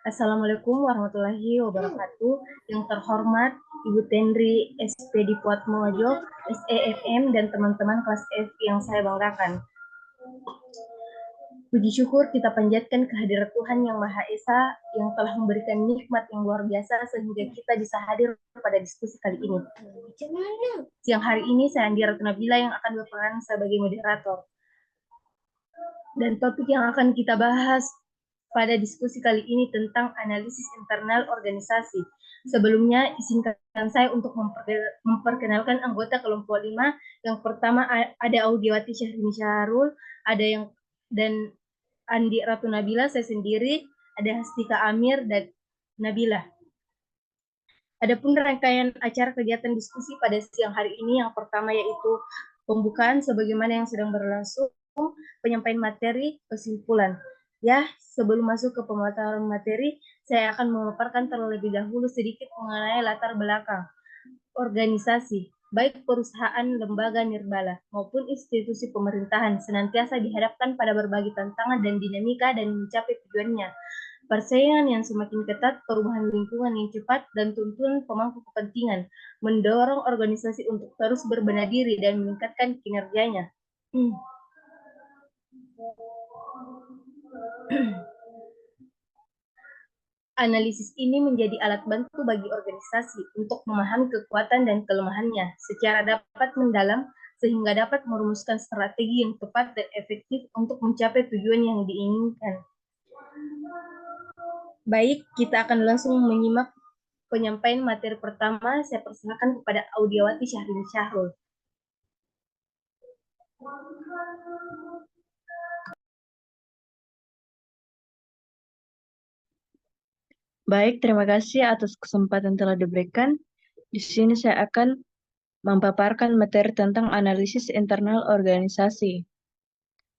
Assalamualaikum warahmatullahi wabarakatuh. Yang terhormat Ibu Tendri SPD Puatmojo, SEFM, dan teman-teman kelas F yang saya banggakan. Puji syukur kita panjatkan kehadirat Tuhan Yang Maha Esa yang telah memberikan nikmat yang luar biasa sehingga kita bisa hadir pada diskusi kali ini. Siang hari ini saya Andi Ratu Nabila yang akan berperan sebagai moderator. Dan topik yang akan kita bahas pada diskusi kali ini tentang analisis internal organisasi. Sebelumnya, izinkan saya untuk memperkenalkan anggota kelompok 5. Yang pertama ada Audiawati Syahrini Syahrul, ada yang dan Andi Ratu Nabila, saya sendiri, ada Hastika Amir dan Nabila. Adapun rangkaian acara kegiatan diskusi pada siang hari ini, yang pertama yaitu pembukaan sebagaimana yang sedang berlangsung, penyampaian materi, kesimpulan. Ya, sebelum masuk ke pemaparan materi, saya akan memaparkan terlebih dahulu sedikit mengenai latar belakang organisasi, baik perusahaan, lembaga nirbala, maupun institusi pemerintahan, senantiasa dihadapkan pada berbagai tantangan dan dinamika dan mencapai tujuannya. Persaingan yang semakin ketat, perubahan lingkungan yang cepat, dan tuntutan pemangku kepentingan mendorong organisasi untuk terus berbenah diri dan meningkatkan kinerjanya. Analisis ini menjadi alat bantu bagi organisasi untuk memahami kekuatan dan kelemahannya secara dapat mendalam sehingga dapat merumuskan strategi yang tepat dan efektif untuk mencapai tujuan yang diinginkan. Baik, kita akan langsung menyimak penyampaian materi pertama. Saya persilakan kepada Audiawati Syahrini Syahrul. Baik, terima kasih atas kesempatan telah diberikan. Di sini saya akan memaparkan materi tentang analisis internal organisasi.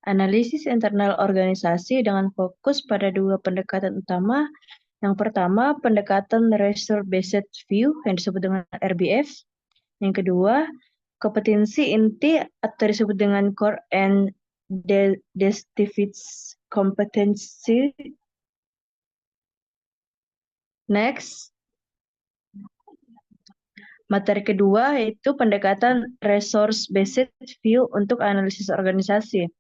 Analisis internal organisasi dengan fokus pada dua pendekatan utama. Yang pertama, pendekatan Resource Based View yang disebut dengan RBF. Yang kedua, kompetensi inti atau disebut dengan Core and Deficits Competency. Next, materi kedua yaitu pendekatan Resource Based View untuk analisis organisasi.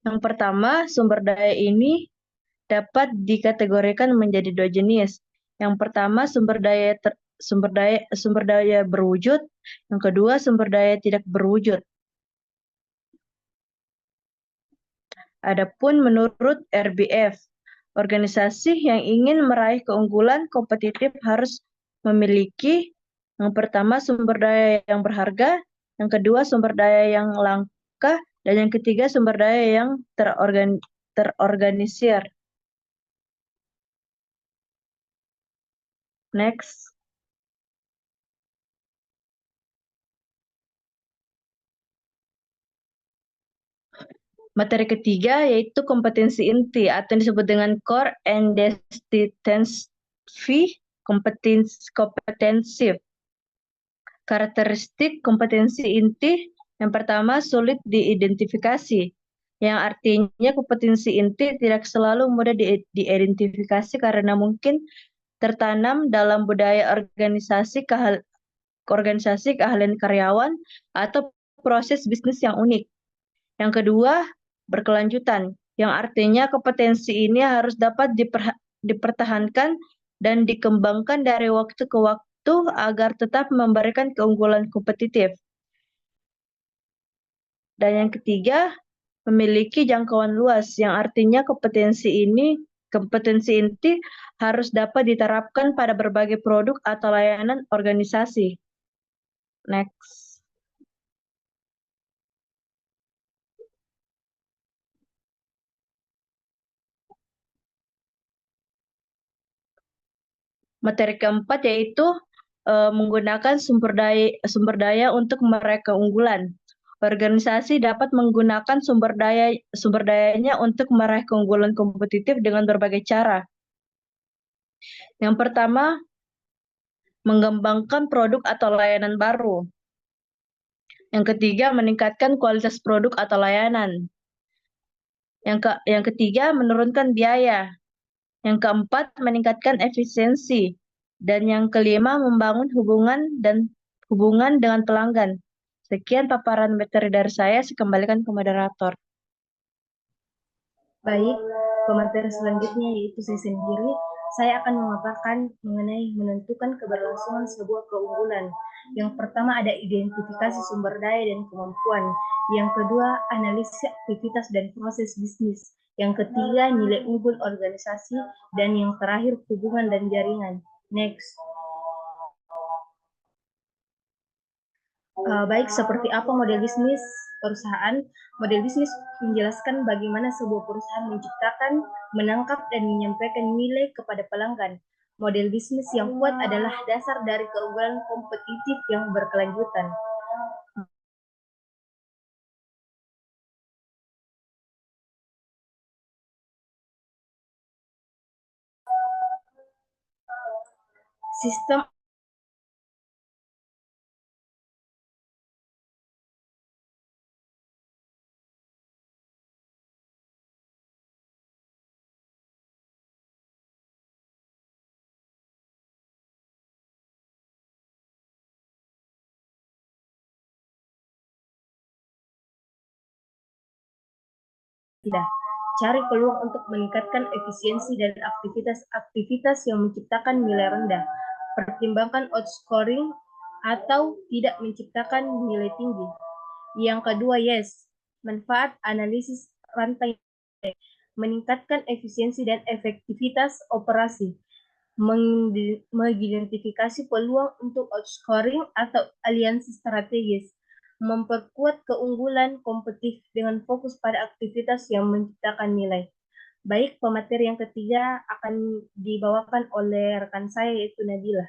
Yang pertama, sumber daya ini dapat dikategorikan menjadi dua jenis. Yang pertama, sumber daya berwujud. Yang kedua, sumber daya tidak berwujud. Adapun menurut RBF, organisasi yang ingin meraih keunggulan kompetitif harus memiliki yang pertama sumber daya yang berharga, yang kedua sumber daya yang langka, dan yang ketiga sumber daya yang terorganisir. Next. Materi ketiga yaitu kompetensi inti atau yang disebut dengan core and deficiency kompetensi. Karakteristik kompetensi inti yang pertama sulit diidentifikasi, yang artinya kompetensi inti tidak selalu mudah diidentifikasi karena mungkin tertanam dalam budaya organisasi keahlian karyawan atau proses bisnis yang unik. Yang kedua, berkelanjutan, yang artinya kompetensi ini harus dapat dipertahankan dan dikembangkan dari waktu ke waktu agar tetap memberikan keunggulan kompetitif. Dan yang ketiga, memiliki jangkauan luas, yang artinya kompetensi inti harus dapat diterapkan pada berbagai produk atau layanan organisasi. Next. Materi keempat yaitu menggunakan sumber daya untuk meraih keunggulan. Organisasi dapat menggunakan sumber dayanya untuk meraih keunggulan kompetitif dengan berbagai cara. Yang pertama, mengembangkan produk atau layanan baru. Yang ketiga, meningkatkan kualitas produk atau layanan. Yang ketiga, menurunkan biaya. Yang keempat, meningkatkan efisiensi. Dan yang kelima, membangun hubungan dengan pelanggan. Sekian paparan materi dari saya kembalikan ke moderator. Baik, pemateri selanjutnya yaitu saya sendiri. Saya akan memaparkan mengenai menentukan keberlangsungan sebuah keunggulan. Yang pertama ada identifikasi sumber daya dan kemampuan. Yang kedua, analisis aktivitas dan proses bisnis. Yang ketiga, nilai unggul organisasi. Dan yang terakhir, hubungan dan jaringan. Next. Baik, seperti apa model bisnis perusahaan? Model bisnis menjelaskan bagaimana sebuah perusahaan menciptakan, menangkap, dan menyampaikan nilai kepada pelanggan. Model bisnis yang kuat adalah dasar dari keunggulan kompetitif yang berkelanjutan. Sistem tidak. Cari peluang untuk meningkatkan efisiensi dan aktivitas-aktivitas yang menciptakan nilai rendah. Pertimbangkan outscoring atau tidak menciptakan nilai tinggi. Yang kedua, yes, manfaat analisis rantai, meningkatkan efisiensi dan efektivitas operasi, mengidentifikasi peluang untuk outscoring atau aliansi strategis, memperkuat keunggulan kompetitif dengan fokus pada aktivitas yang menciptakan nilai. Baik, pemateri yang ketiga akan dibawakan oleh rekan saya yaitu Nabila.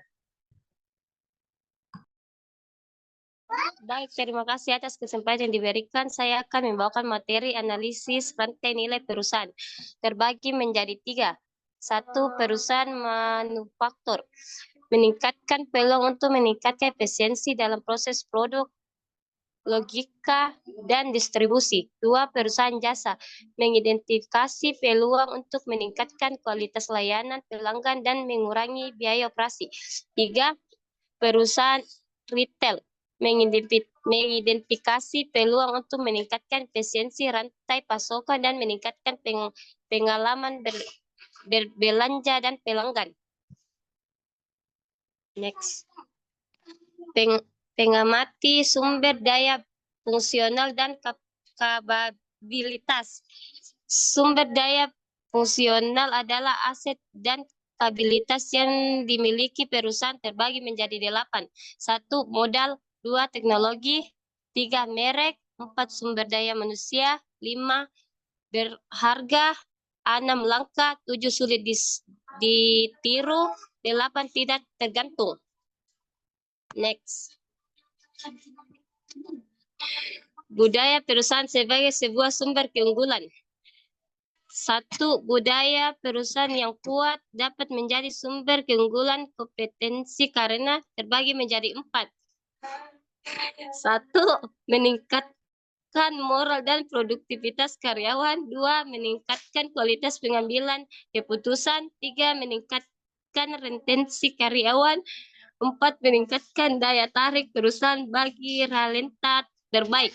Baik, terima kasih atas kesempatan yang diberikan. Saya akan membawakan materi analisis rantai nilai perusahaan. Terbagi menjadi 3. 1. Perusahaan manufaktur. Meningkatkan peluang untuk meningkatkan efisiensi dalam proses produk, logika, dan distribusi. 2. Perusahaan jasa. Mengidentifikasi peluang untuk meningkatkan kualitas layanan pelanggan dan mengurangi biaya operasi. 3. Perusahaan retail. Mengidentifikasi peluang untuk meningkatkan efisiensi rantai pasokan dan meningkatkan pengalaman berbelanja dan pelanggan. Next. Pengamati sumber daya fungsional dan kapabilitas. Sumber daya fungsional adalah aset dan kapabilitas yang dimiliki perusahaan terbagi menjadi 8. 1. Modal. 2. Teknologi. 3. Merek. 4. Sumber daya manusia. 5. Berharga. 6. Langka. 7. Sulit ditiru. 8. Tidak tergantung. Next. Budaya perusahaan sebagai sebuah sumber keunggulan. 1. Budaya perusahaan yang kuat dapat menjadi sumber keunggulan kompetensi karena terbagi menjadi 4. 1. Meningkatkan moral dan produktivitas karyawan. 2. Meningkatkan kualitas pengambilan keputusan. 3. Meningkatkan retensi karyawan. 4. Meningkatkan daya tarik perusahaan bagi talenta terbaik.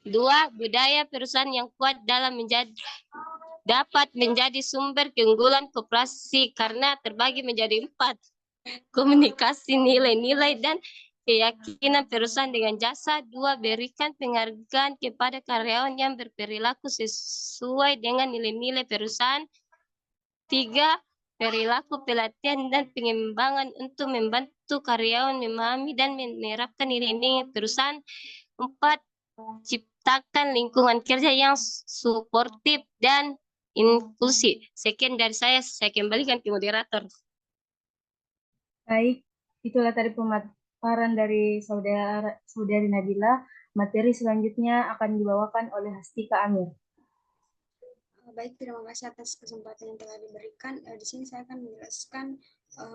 2. Budaya perusahaan yang kuat dapat menjadi sumber keunggulan koperasi karena terbagi menjadi 4. Komunikasi nilai-nilai dan keyakinan perusahaan dengan jasa. 2. Berikan penghargaan kepada karyawan yang berperilaku sesuai dengan nilai-nilai perusahaan. 3. Perilaku pelatihan dan pengembangan untuk membantu karyawan memahami dan menerapkan nilai-nilai perusahaan. 4. Ciptakan lingkungan kerja yang suportif dan inklusif. Sekian dari saya kembalikan ke moderator. Baik, itulah tadi pemaparan dari saudari Nabila. Materi selanjutnya akan dibawakan oleh Hastika Amir. Baik, terima kasih atas kesempatan yang telah diberikan. Di sini saya akan menjelaskan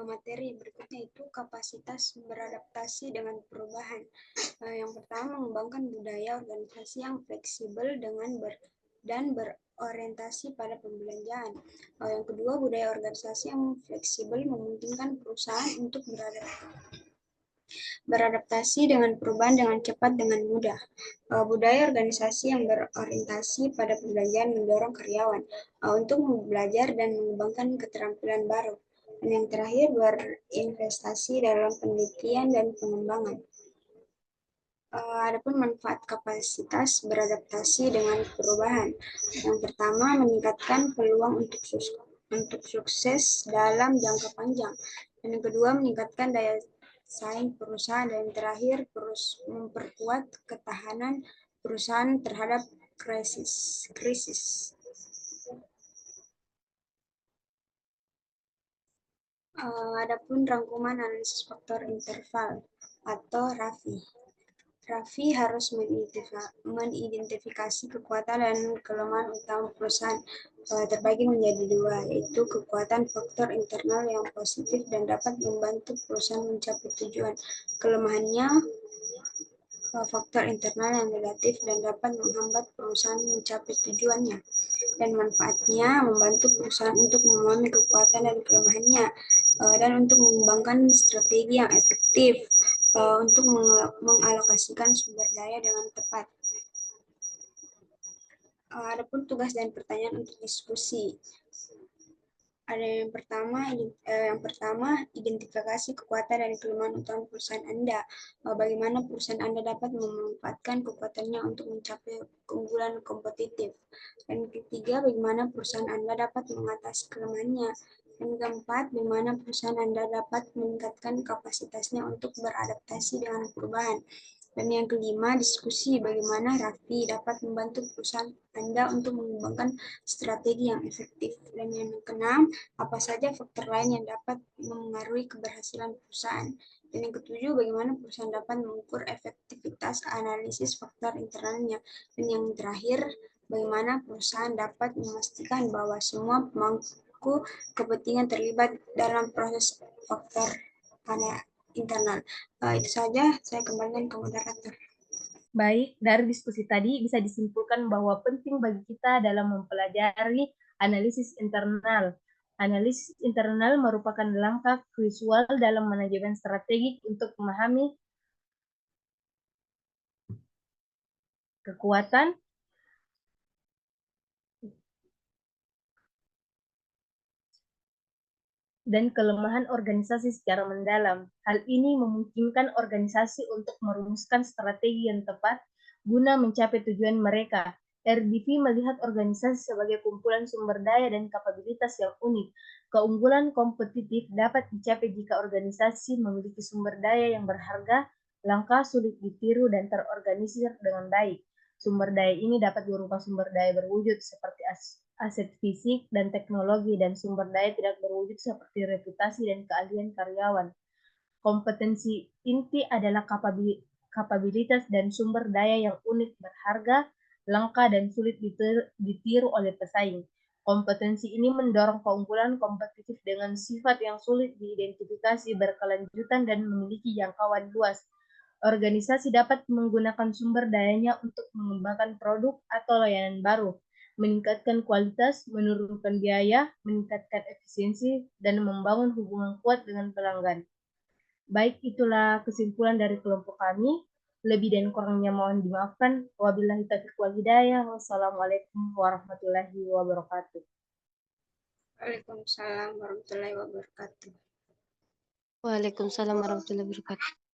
materi berikutnya, itu kapasitas beradaptasi dengan perubahan. Yang pertama, mengembangkan budaya organisasi yang fleksibel dan berorientasi pada pembelanjaan. Yang kedua, budaya organisasi yang fleksibel memungkinkan perusahaan untuk beradaptasi dengan perubahan dengan cepat dengan mudah. Budaya organisasi yang berorientasi pada pembelanjaan mendorong karyawan untuk belajar dan mengembangkan keterampilan baru. Dan yang terakhir, berinvestasi dalam penelitian dan pengembangan. Adapun manfaat kapasitas beradaptasi dengan perubahan. Yang pertama, meningkatkan peluang untuk sukses dalam jangka panjang. Dan yang kedua, meningkatkan daya saing perusahaan. Dan yang terakhir, memperkuat ketahanan perusahaan terhadap krisis. Adapun rangkuman analisis faktor interval atau RAFI. RAFI harus mengidentifikasi kekuatan dan kelemahan utama perusahaan terbagi menjadi dua, yaitu kekuatan faktor internal yang positif dan dapat membantu perusahaan mencapai tujuan. Kelemahannya faktor internal yang negatif dan dapat menghambat perusahaan mencapai tujuannya. Dan manfaatnya membantu perusahaan untuk memahami kekuatan dan kelemahannya dan untuk mengembangkan strategi yang efektif untuk mengalokasikan sumber daya dengan tepat. Adapun tugas dan pertanyaan untuk diskusi. Ada yang pertama, identifikasi kekuatan dan kelemahan utama perusahaan Anda. Bagaimana perusahaan Anda dapat memanfaatkan kekuatannya untuk mencapai keunggulan kompetitif. Dan ketiga, bagaimana perusahaan Anda dapat mengatasi kelemahannya. Dan keempat, bagaimana perusahaan Anda dapat meningkatkan kapasitasnya untuk beradaptasi dengan perubahan. Dan yang kelima, diskusi bagaimana RAFI dapat membantu perusahaan Anda untuk mengembangkan strategi yang efektif. Dan yang keenam, apa saja faktor lain yang dapat memengaruhi keberhasilan perusahaan. Dan yang ketujuh, bagaimana perusahaan dapat mengukur efektivitas analisis faktor internalnya. Dan yang terakhir, bagaimana perusahaan dapat memastikan bahwa semua pemangku kepentingan terlibat dalam proses faktor internal. Itu saja, saya kembalikan ke moderator. Baik, dari diskusi tadi bisa disimpulkan bahwa penting bagi kita dalam mempelajari analisis internal. Analisis internal merupakan langkah visual dalam manajemen strategik untuk memahami kekuatan, dan kelemahan organisasi secara mendalam. Hal ini memungkinkan organisasi untuk merumuskan strategi yang tepat guna mencapai tujuan mereka. RDV melihat organisasi sebagai kumpulan sumber daya dan kapabilitas yang unik. Keunggulan kompetitif dapat dicapai jika organisasi memiliki sumber daya yang berharga, langka, sulit ditiru, dan terorganisir dengan baik. Sumber daya ini dapat berupa sumber daya berwujud seperti aset fisik dan teknologi, dan sumber daya tidak berwujud seperti reputasi dan keahlian karyawan. Kompetensi inti adalah kapabilitas dan sumber daya yang unik, berharga, langka, dan sulit ditiru oleh pesaing. Kompetensi ini mendorong keunggulan kompetitif dengan sifat yang sulit diidentifikasi, berkelanjutan, dan memiliki jangkauan luas. Organisasi dapat menggunakan sumber dayanya untuk mengembangkan produk atau layanan baru, meningkatkan kualitas, menurunkan biaya, meningkatkan efisiensi, dan membangun hubungan kuat dengan pelanggan. Baik, itulah kesimpulan dari kelompok kami. Lebih dan kurangnya mohon dimaafkan. Wabillahi taufiq wal hidayah. Wassalamualaikum warahmatullahi wabarakatuh. Waalaikumsalam warahmatullahi wabarakatuh. Waalaikumsalam warahmatullahi wabarakatuh.